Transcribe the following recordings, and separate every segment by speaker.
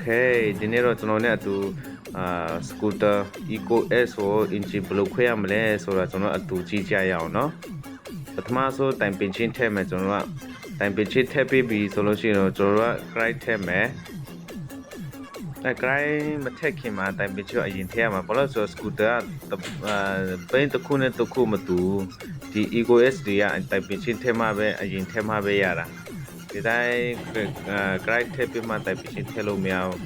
Speaker 1: Okay, dinero sono ne atu scooter Eco S ကို engine ဘယ်လိုခွဲရမလဲဆိုတာကျွန်တော်အတူကြည့်ကြရအောင်เนาะပထမဆုံးတိုင်ပင်ချင်းထည့်မယ်ကျွန်တော်ကတိုင်ပင်ချင်းထည့်ပြီးပြီဆိုလို့ရှိရင်တော့ကျွန်တော်က grind ထည့်မယ်grind မထည့်ခင်မှာတိုင်ပင်ချင်းအရင်ထည့်ရမှာဘာလို့ဆိုတော့ scooter ကဘိန်းတစ်ခုနဲ့တစ်ခုမတူဒီ Eco S တွေကတိုင်ပင်ချင်းထည့်မှပဲအရင်ထည့်မှပဲရတာဒီတိုင်း grind ထည့်ပြီးမှတိုင်ပင်ချင်းထည့်လို့မရဘူး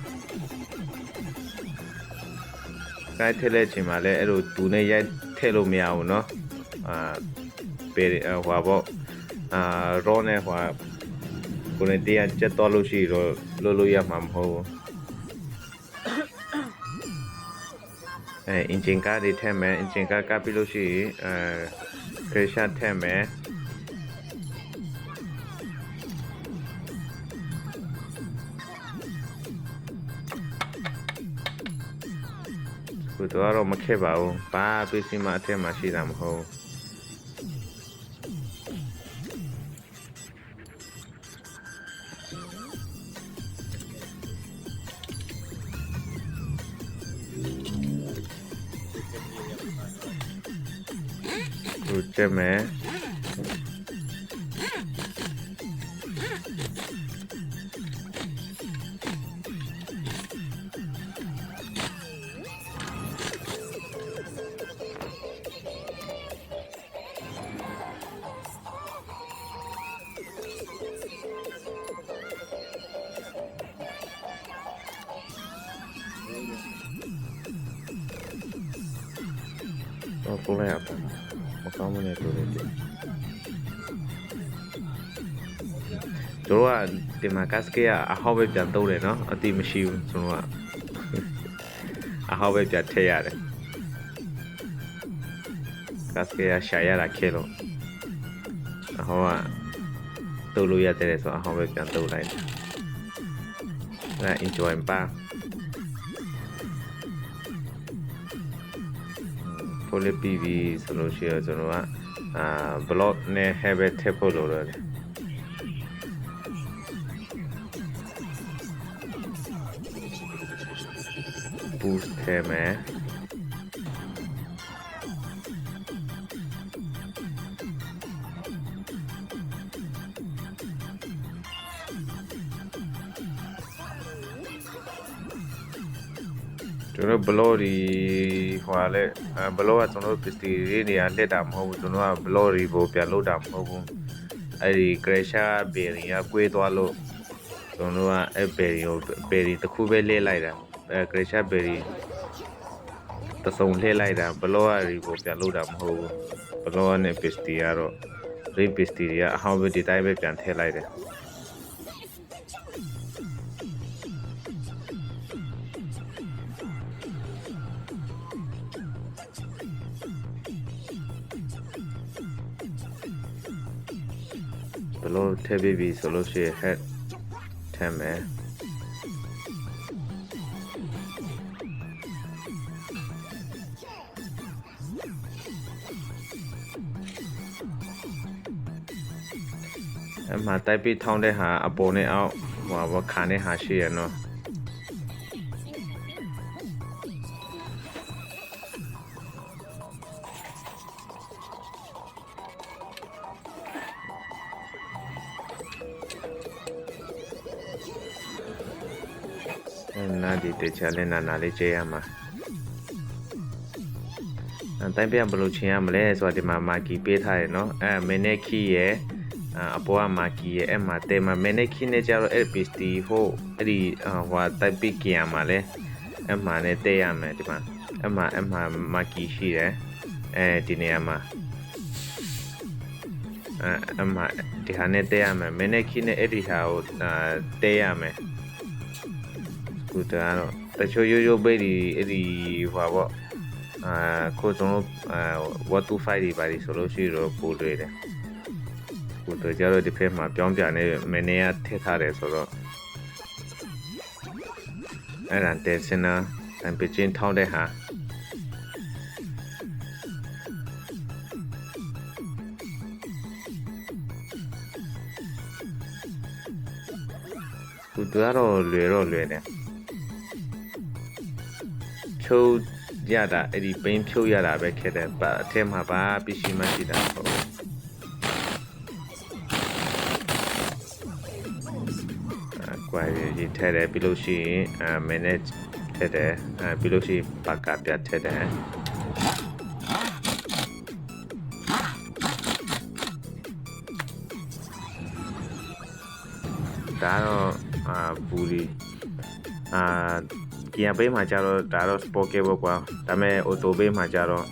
Speaker 1: grind ထည့်လိုက်ချိန်မှာလည်းအဲ့လိုတူနဲ့ရိုက်ထည့်လို့မရဘူးเนาะပေဟွာပေါ့raw နဲ့ဟွာကိုယ်နဲ့တရားချက်တော့လို့ရှိတော့လို့ရမှာမဟုတ်ဘူးengine ကားတွေထည့်မယ် engine ကားကပ်ပြီးလို့ရှိရင်pressure ထည့်မယ်ကိုတော့မခဲ့ပါဘူးဘာပစ္စည်းမှအထက်မှာရှိတာမဟုတ်ဘူးကျမဲတော့ကိုလည်းအပမကောင်းမနေလို့လေတို့ကဒီမှာ cascade ကအဟောက်ပဲပြန်သုံးတယ်เนาะအတိမရှိဘူးကျွန်တော်ကအဟောက်ပဲပြန်ထည့်ရတယ် cascade ကရှာရတာခဲလို့အဟောကသုံးလို့ရတယ်ဆိုအဟောက်ပဲပြန်သုံးလိုက်တယ်အဲ enjoy ပါဖိုလီပီဗီဆိုလို့ရှိရင်ကျွန်တော်ကblock နဲ့ habit ထည့်ဖို့လိုတယ်boost ထည့်မယ်ကျွန်တော်ဘလော့ဒီဟိုလဲဘလော့ကကျွန်တော်ပစ္စည်းတွေနေရာလက်တာမဟုတ်ဘူးကျွန်တော်ကဘလော့ဒီကိုပြန်လုပ်တာမဟုတ်ဘူးအဲ့ဒီ crasher bearing ကကွေးသွားလို့ကျွန်တော်ကအဲ့ bearing တစ်ခုပဲလှည့်လိုက်တာအဲ့ crasher bearing တစုံလှည့်လိုက်တာဘလော့ဒီကိုပြန်လုပ်တာမဟုတ်ဘူးဘလော့နဲ့ပစ္စည်းကတော့ဒီပစ္စည်းတွေကအဟောင်းပဲဒီတိုင်းပဲပြန်ထည့်လိုက်တယ်ဘလို့ထည့်ပြီးဆိုလို့ရှိရင် head ထည့်မယ်အမှတိုက်ပြီးထောင်းတဲ့ဟာအပေါ်နဲ့အောက်ဟိုခါနဲ့ဟာရှိရနော်နာဒီတချာလဲနာလေးကျဲရမှာတိုင်းပြန်ဘယ်လိုချင်းရမလဲဆိုတော့ဒီမှာမာကီပေးထားတယ်နော်မင်းနဲ့ခီရဲ့အပေါ်ကမာကီရဲ့အဲ့မှာတဲမှာမင်းနဲ့ခီနဲ့ကြတော့ LPST ဟိုအဲ့ဒီဟိုတိုက်ပြီးကြရမှာလဲအဲ့မှာနဲ့တဲရမယ်ဒီမှာအဲ့မှာမာကီရှိတယ်ဒီနေရာမှာအဲ့မှာဒီဟာနဲ့တဲရမယ်မင်းနဲ့ခီနဲ့အဲ့ဒီဟာကိုတဲရမယ်ကိုတော့တချို့ရိုးဘေးဒီအဲ့ဒီဟိုပေါ့ကိုကျွန်တော်what to fight ဒီပါဒီဆိုလို့ရှိတော့ပို့တွေ့တယ်ကိုတော့ကြတော့ဒီဖက်မှာပြောင်းပြန်နေမင်းနဲ့ထည့်ထားတယ်ဆိုတော့အဲ့ဒါတဲစင်နာတံပချင်းထောင်းတဲ့ဟာကိုတော့လွယ်တယ် ဖြုတ်ရတာအဲ့ဒီဘိန်းဖြုတ်ရတာပဲခဲ့တယ်အထက်မှာဘာပစ္စည်းမရှိတာဟုတ်ကွာဒီထဲတယ်ပြီးလို့ရှိရင်manage ထဲတယ်ပြီးလို့ရှိရင်ပါကပြတ်ထဲတယ်ဒါတော့ဘူလီကီယာဘေးမှာကြတော့ဒါတော့ spoken ပေါ့ကွာဒါပေမဲ့ auto ဘေးမှာကြတော့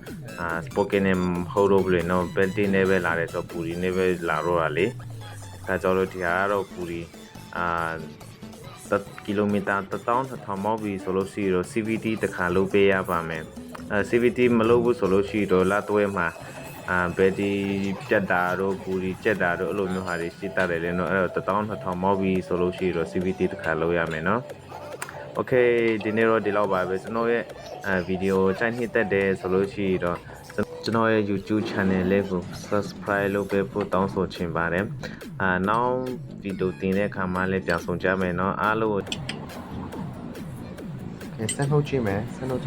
Speaker 1: spoken နဲ့မဟုတ်တော့ဘူးလေနော် penalty နဲ့ပဲလာတယ်ဆိုတော့ဘူလီနဲ့ပဲလာတော့တာလေဒါကြောင့်လို့ဒီဟာကတော့ဘူလီကီလိုမီတာ1200မောက်ပြီဆိုလို့ရှိတော့ CVT တစ်ခါလုပ်ပေးရပါမယ်CVT မလုပ်ဘူးဆိုလို့ရှိတော့လာတွဲမှာဘယ်ဒီပြတ်တာတော့ဘူလီကျက်တာတော့အဲ့လိုမျိုးဟာတွေရှိတတ်တယ်လေနော်အဲ့တော့1200မောက်ပြီဆိုလို့ရှိတော့ CVT တစ်ခါလုပ်ရမယ်နော်โอเคဒီနေ့တော့ဒီလောက်ပါပဲကျွန်တော်ရဲ့ဗီဒီယိုကြိုက်နှစ်သက်တယ်ဆိုလို့ရှိတော့ကျွန်တော်ရဲ့ YouTube channel လေးကို subscribe လုပ်ပေးဖို့တောင်းဆိုချင်ပါတယ်နောက်ဗီဒီယိုတင်တဲ့အခါမှာလည်းပြန်ဆောင်ကြမယ်เนาะအားလုံး
Speaker 2: ဆက်ထုတ်ကြည့်မယ်နော်